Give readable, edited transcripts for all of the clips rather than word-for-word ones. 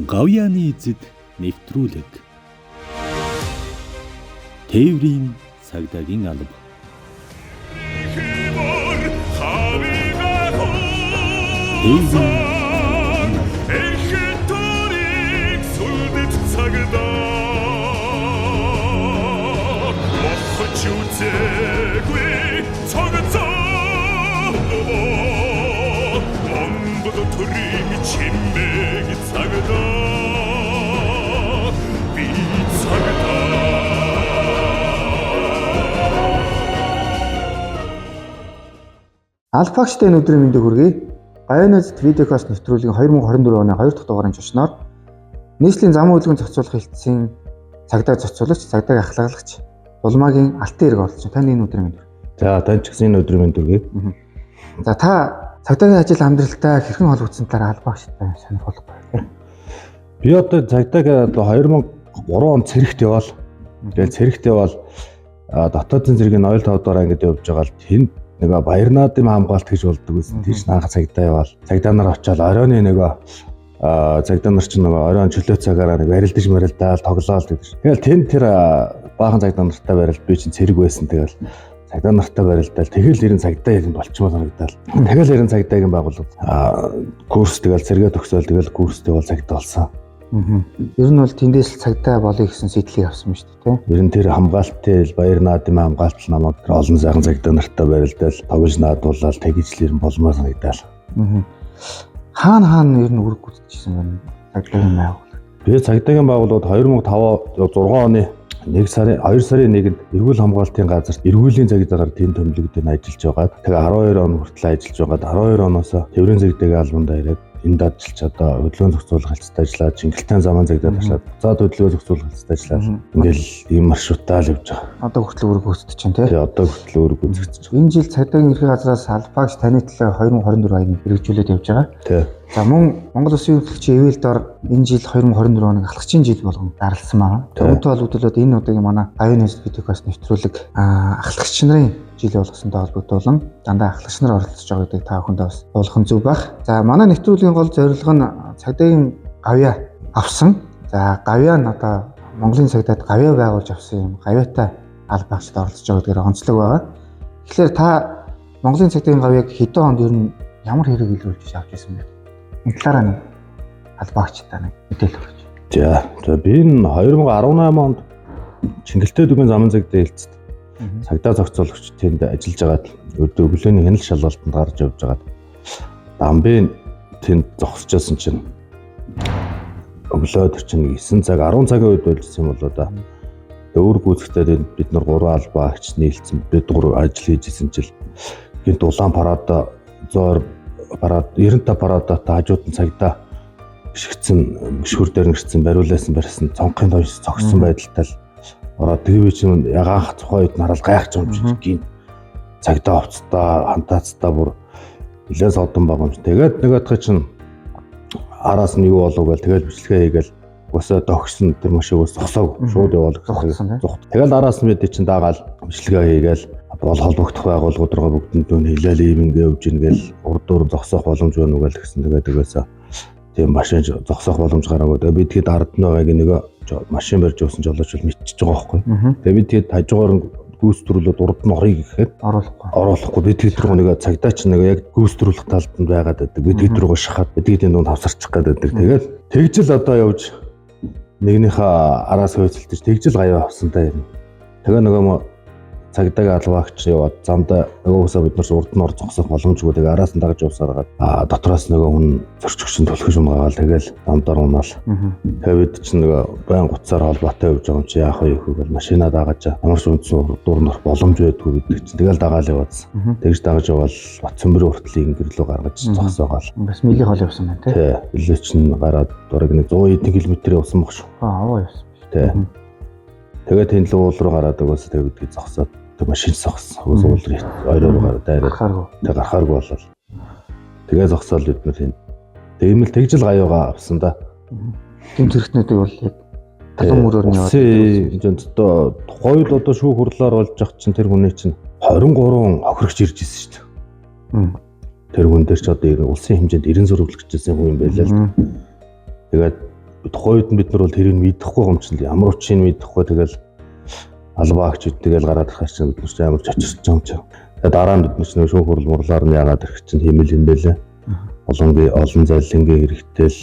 Гавьяаны эзэд нэвтрүүлэг. Тээврийн цагдаагийн алба. Алфагчтай өдрийн мэндийг хүргэе. Гавьяаны эзэд видеокаст нэвтрүүлгийн 2024 оны 2 дахь дугаарын жишноор нийслэлийн зам үйлгэн зохицуулах хэлтсийн цагдаа зохицуулагч, цагдаагийн ахлаглагч Улмаагийн Алтан эрг оролцож байна. Танд энэ өдрийн мэнд. За танд ч гэсэн энэ өдрийн мэнд хүргэе. За та цагдаагийн ажил амьдралтай хэрхэн холбогдсон талаар албаагчтай сонирхол байна. Би одоо цагдаагаа 2003 онд цэрэгт яваал. Тэгээд цэрэгт яваал дотоодын зэргийн 0.5 дугаар ангид явж байгаа л тэнд нэг баяр наадмын хамгаалт гэж болдог гэсэн. Тийш анх цагдаа яваал. Цагдаа нар очиод оройны цагдаа нар чинь оройн чөлөө цагаараа барилдаж марилдаал тоглоал гэдэг. Тэгэл тэр баахан цагдаа нартай барилд би чинь цэрэг байсан. Тэгэл цагдаа нартай барилдаал тэгэл ерэн цагдаа юм болчмоо санагдаал. Тэгэл ерэн цагдаагийн байгууллага курс тэгэл цэрэгээ төгсөөл тэгэл курстэй бол цагдаа болсон. Ер нь бол тэндээс л цагдаа болъё гэсэн сэтлийг авсан юм шүү дээ, тийм. Ер нь тэр хамгаалттай баяр наадмын хамгаалт намайг олон сайхан цагдаа нартай барилдаал тогж наадуулаад тэгжлэр болмоо санагдаал. Хаана ер нь үрг гүйцэтгэжсэн байна цагдаагийн байгууллага. Би цагдаагийн байгууллагад 2005-6 оны 2 сарын 1-нд эрүүл хамгаалтын газарт эрүүлийн цагдаагаар тэнд төмлөгдөд ажиллаж байгаа. Тэгээ 12 он хүртэл ажиллаж байгаад 12 оноос тээврийн цагдаагийн албанд ирээд энд ажиллаж одоо хөдөлгөөн зохицуулах хэлцтэй ажиллаад Чингэлтэн замын цагдаад ажиллаад буцаад хөдөлгөөн зохицуулах хэлцтэй ажиллаад ингээл ийм маршрутаа л явж байгаа. Одоо хүртэл үрг гүйцэтгэж байна, тийм. Тэгээ одоо хүртэл үрг гүйцэтгэж байгаа. Энэ жил цагдаагийн ерхий газраас албаагч таны төлөө 2024 онд хэрэгжүүлээд явж байгаа. Тийм. За мөн Монгол Улсын ерөнхийлөгчийн эвэл дор энэ жил 2024 оны ахлагчийн жил болгон дарласан байна. Түүнтэй холбогдуулаад энэ удаагийн манай Гавьяаны эзэд видеокаст нэвтрүүлэг ахлагч нарын жил болгосонтой холбогдуулан дандаа ахлагч нар оролцож байгаа гэдэг та бүхэнд бас болгох зөв байх. За манай нэвтрүүлгийн гол зорилго нь цагдаагийн гавьяа авсан. За гавьяа нь одоо Монголын цагдаад гавьяа байгуулж авсан юм. Гавьяатай албаагчд оролцож байгаа гэдгээр онцлог байгаа. Тэгэхээр та Монголын цагдаагийн гавьяаг хэдэн онд ер нь ямар хэрэг илрүүлж авч ирсэн бэ? Энэ талаараа нэг албаагчтай нэг мэдээлэл өгөөч. За би энэ 2018 онд Чингэлтэн дүүгийн замын цагдаа хэлцэд цагдаа зохицуулагч тэнд ажиллаж байгаад өглөөний хяналт шалгалтанд гарч явж байгаад дамбын тэнд зогсчихсан чинь өглөө тэр чинь 9 цаг 10 цагийн үед болсон юм болоо да. Өөр гүйцэтгэхдээ бид нар 3 албаагч нийлцсэн бид 3 ажил хийжсэн чил гинт улаан парад зоор парад 95 парадад хажууд нь цагдаа гიშгцэн гიშгүр дээр нэрсэн бариулсан барьсан цонхын тойс цогссон байдалтай л ороод тэрвээ чинь ягаах тухайн үед нарал гайхаж юм чинь гин цагдаа овцтой хантаацтай бүр нэлээд содон байгаа юм. Тэгээд нөгөөдхөө чинь араас нь юу болов гээл тэгэл бичлэгээ хийгээл өсөө догсон тэр машинаас зогсоог шууд явуулах гэсэн. Тэгэл араас нь бид чинь даагаал бичлэгээ хийгээл бол холбогдох байгууллагууд руу бүгдэнд хэлээл ийм ингэ явж ингээл урд дуур зогсоох боломж байна уу гэж гэсэн. Тэгээд тэгээсээ тийм машин зогсоох боломж гараагүй. Тэгээд би тэгэд ард нь байгааг нэг машин барьж явсан жолооч бол мэдчихэж байгаа байхгүй. Тэгээд би тэгэд хажуугаар нь гүйцэтрүүлээд урд нь орё гэхэд оруулахгүй. Би тэгэд рүү нэг цагдаач нэг яг гүйцэтрүүлэх талд нь байгаад байдаг. Би тэгэд рүү шахаад тэгэд энэ донд хавсарчих гээд байдаг. Тэгээд тэгжэл одоо явж нэгнийхээ араас хөөцөлдөж тэгжэл гавьяа авсантай юм. Тэгээ нөгөө цагдаагийн албаагч яваад замдаа нөгөөсөө бид нар урд нь ор зогсох боломжгүй. Тэгээ араас нь дагаж явсаар гад дотроос нөгөө хүн зөрчигчин төлөхөж унаагаал тэгэл замдаар унаал. Тэгээ бид чинь нөгөө байн гуцаар холбоотой явж байгаа юм чи яах вэ гэвэл машинаа дагаж ямар ч үндсэн дуур нөх боломж байдгүй гэдэг чинь тэгэл дагаал яваадсан. Тэгж дагаж явал Батцөмбөрийн хүртлийн гэр лөө гаргаж зогсоогоол. Бас милийн хол явсан байна тий. Илүү чинь гараад дураг нэг 100 км явсан баг шүү. Аваа явсан. Тий. Тэгээд тэнд л уул руу гараад өгөөсөө тэгээд зогсоод машин зогссон. Уул руу ойроо гараад дайраад. Тэгээд гарахааргүй болол. Тэгээ зогсоол бид нар тэнд. Тэгмэл тэгжэл гавьяага авсан да. Тэм зэрэгтнүүд бол яг талан мөрөөр нь яваад. Тийм одоо тухайд одоо шүүх хурлаар болж ах чинь тэр хүний чинь 23 хохирогч ирж ирсэн шүү дээ. Тэр хүн дээр ч одоо улсын хэмжээнд 90 зурвалж гिचсэн хүн юм байлаа л. Тэгээд тухайн үед бид нар бол тэрийг мэдэхгүй юм чинь ямар учрыг мэдэхгүй тэгэл албаагч үдгээл гараад ирэх чинь бид нар ч амар чочирч байгаа юм чинь. Тэгээд дараа нь бид нар чинь шүүх хурал мурлаар нь яагаад ирэх чинь тийм л юм бэлээ. Олон зайлингийн хэрэгтэл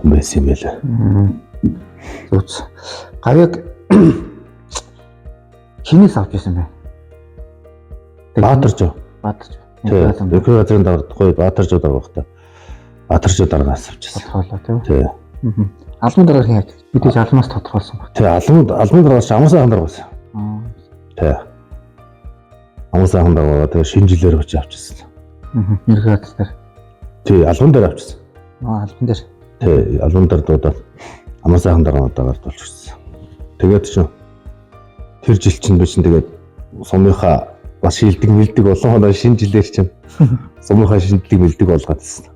байсан юм байлаа. Зүг. Гавьяг хинээс авч ирсэн бэ? Баатаржоо. Тийм. Нөхөр газрын давхрахгүй Баатаржоо дараах та. Баатаржоо дараагаас авчихсан. Тодорхойлоо тийм. Тий. Алмын дараах яг мэдээж алмаас тодорхойлсон баг. Тий, алмын дараагаас амуусаа хандаргасан. Тий. Амуусаа хандаргаа тэгээ шинэ жилээр очиж авчихсан. Нэрхээ хатар. Тий, алмын дээр авчихсан. Алмын дээр. Тий, алмын дээр дуудаад амуусаа хандаргаа дараад болчихсон. Тэгээд чинь тэр жил чинь би чинь тэгээд сумынхаа бас шилдэг мэлдэг олон хоноо шинэ жилээр чинь сумынхаа шилдэг мэлдэг болгоодсэн.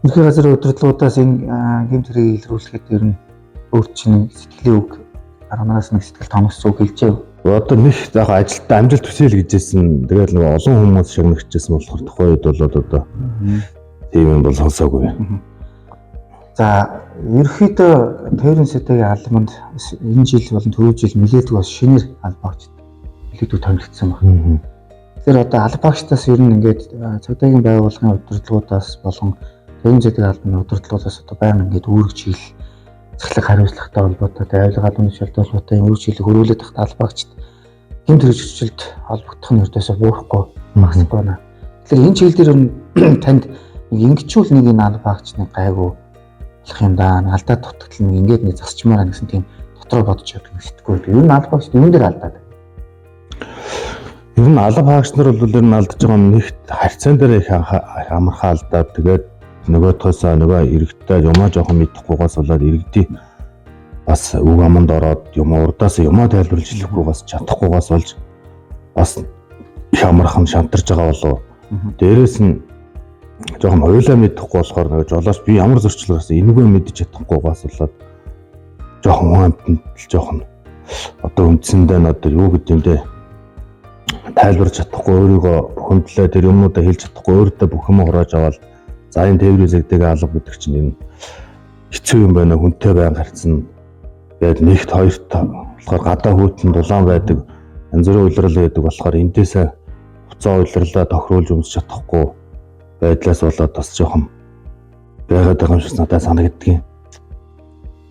Нэрхээ газрын удирдлагуудаас энэ гэмт хэрэг илрүүлэхэд ер нь өөр чинь сэтгэлийн үг аранаас нэг сэтгэл томс үг хэлжээ. Одоо нэг яг ажилтаа амжилт төсөөл гэжсэн. Тэгээд нэг олон хүмүүс шагнагчжсэн болохоор тухайн үед бол одоо тийм юм бол сонсоогүй. За ерөөхдөө тойрон сэтэгийн албанд энэ жил болон түрүү жил нэлээдгүй бас шинээр албаагч нэлээдгүй томилогдсон байна. Тэгэхээр одоо албаагчдаас ер нь ингээд цагдаагийн байгууллагын удирдлагуудаас болон тойрон сэтэгийн албаны удирдлагуудаас одоо байнга ингээд үүрэг чиглэл цахилгаан хариуцлагатай холбоотой авилгаа дүн шалтгаалтай үүрэг чиглэл хөрвүүлээд тахта албаагчд гэмт хэрэг зөрчилд холбогдох нь өртөөсөө буурахгүй багсахгүй байна. Тэгэхээр энэ чиглэл дээр танд нэг ингэчүүл нэг энэ албаагчны гайгүй юм да. Алдаа дутагдал нэг ингээд нэг засчмаар гэсэн тийм дотроо бодож явдаг нэг сэтгүүл. Ер нь албаагч юун дээр алдаад байна? Ер нь албаагч нар бол ер нь алдаж байгаа нь нэгт харьцаан дээр их амархан алдаад тэгээд нөгөөдхөөсөө нөгөө иргэдтэй юмаа жоохон мэдэхгүйгээс болоод иргэдийн бас үг аманд ороод юм урдаас юмаа тайлбарлаж хэлэхгүйгээс чадахгүйгээс болж бас их амархан шантарж байгаа болов. Дээрээс нь жоохон ойлоо мэдэхгүй болохоор нэг жолооч би ямар зөрчил гарсан энэгүй мэдэж чадахгүйгээс болоод жоохон амтнд л жоохон одоо үндсэндээ нь одоо юу гэдэг юм бэ тайлбарч чадахгүй өөрийгөө хөндлөө тэр юмудаа хэлж чадахгүй өөртөө бүх юм хурааж аваад за энэ тээврийн зэгдэг алга гэдэг чинь энэ хэцүү юм байна хүнтэй байн гарцсан гээд нэгт хоёрт болохоор гадаа хүүтэн дулаан байдаг янз бүрийн үйлрэл байдаг болохоор эндээсээ хуцаа үйлрлээ тохируулж өмсч чадахгүй байдлаас болоод бас жоохон байгаад байгаа юм шиг надад санагддгийн.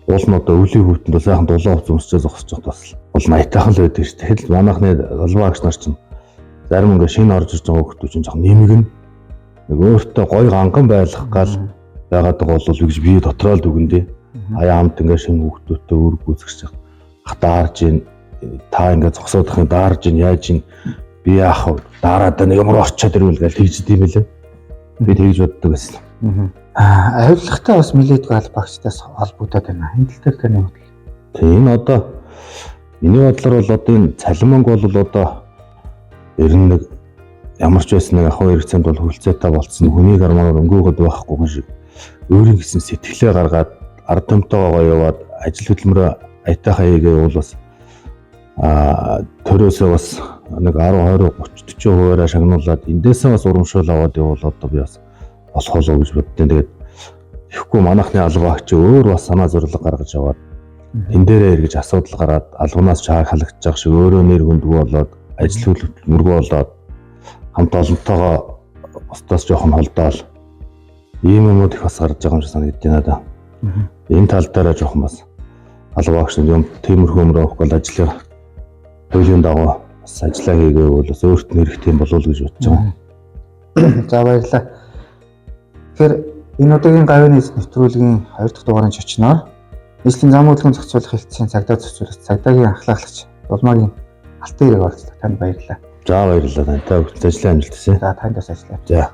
Уул нь одоо өвлийн хүүтэнд бол сайхан дулаан хуц өмсчээ зогсож бас бол 80-тайхан л байдаг шүү дээ. Тэгэл манайхны албаагч нар чинь зарим ингээ шинэ орж ирж байгаа хүмүүс чинь жоохон нэмгэн нэг өөртөө гой ганган байх гал байгаад байгаа бол гэж би дотроо л дүгэндээ аяа амт ингээ шинэ хүүхдүүдтэй үүрэг гүйцэтгэж хатаарж ийн та ингээ зогсоодохын даарж ийн яаж ийн би яах вэ дараад нэг ямар очиод ирвэл гэж тэгж диймэлээ. Би тэгж боддог байсан. Авилгатай бас нэлээдгүй албаагчдаас холбогдоод байна. Энэ тал дээр таны бодлоо. Тийм одоо миний бодлоор бол одоо энэ цалинманг бол одоо ер нь нэг ямар ч байсан нэг ахуй хэрэгцээнд бол хөлцөөтэй болцсон хүний гармаар өнгөөгд байхгүй шиг өөрийн гэсэн сэтгэлээ гаргаад ард түмтэйгоо яваад ажил хөдөлмөрөө аятайхаа хийгээ бол бас төрөөсөө бас нэг 10 20 30 40%-аараа шагнуулаад эндээсээ бас урамшуул аваад явбал одоо би бас болох болов гэж боддیں۔ Тэгээд ихгүй манайхны албаагч өөр бас санаа зорилго гаргаж аваад энэ дээрээ эргэж асуудал гараад албанаас чааг халагдчих шиг өөрөө нэр хүндгүй болоод ажил хөдөлмөргүй болоод хамт олонтойгоо устдаас жоохон холдоол ийм юмуд их бас гарч байгаа юм шиг санагдаж байна да. Энэ тал дээр жоохон бас албаагч юм тиймэрхүү юмроо авахгүй ажлаа хуулийн дагуу бас ажиллаа хийгээ бол бас өөрт нь хэрэгтэй юм болов уу гэж бодож байгаа. За баярлалаа. Тэгэхээр энэ удаагийн гавьяаны нэвтрүүлгийн 2 дахь дугаарыг очноор нийслэлийн зам хөдөлгөөн зохицуулах хэлтсийн цагдаа зохицуулалт цагдаагийн ахлагч Улмаагийн Алтан хэрэг оролцлоо. Танд баярлалаа. За баярлалаа. Та бүхэн ажлын амжилт хүсье. За танд бас ажиллаа. За.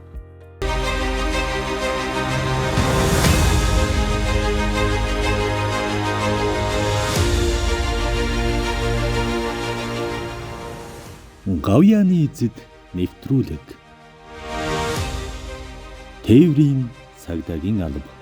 Гавьяаны эзэд нэвтрүүлэг. Тээврийн цагдаагийн алба.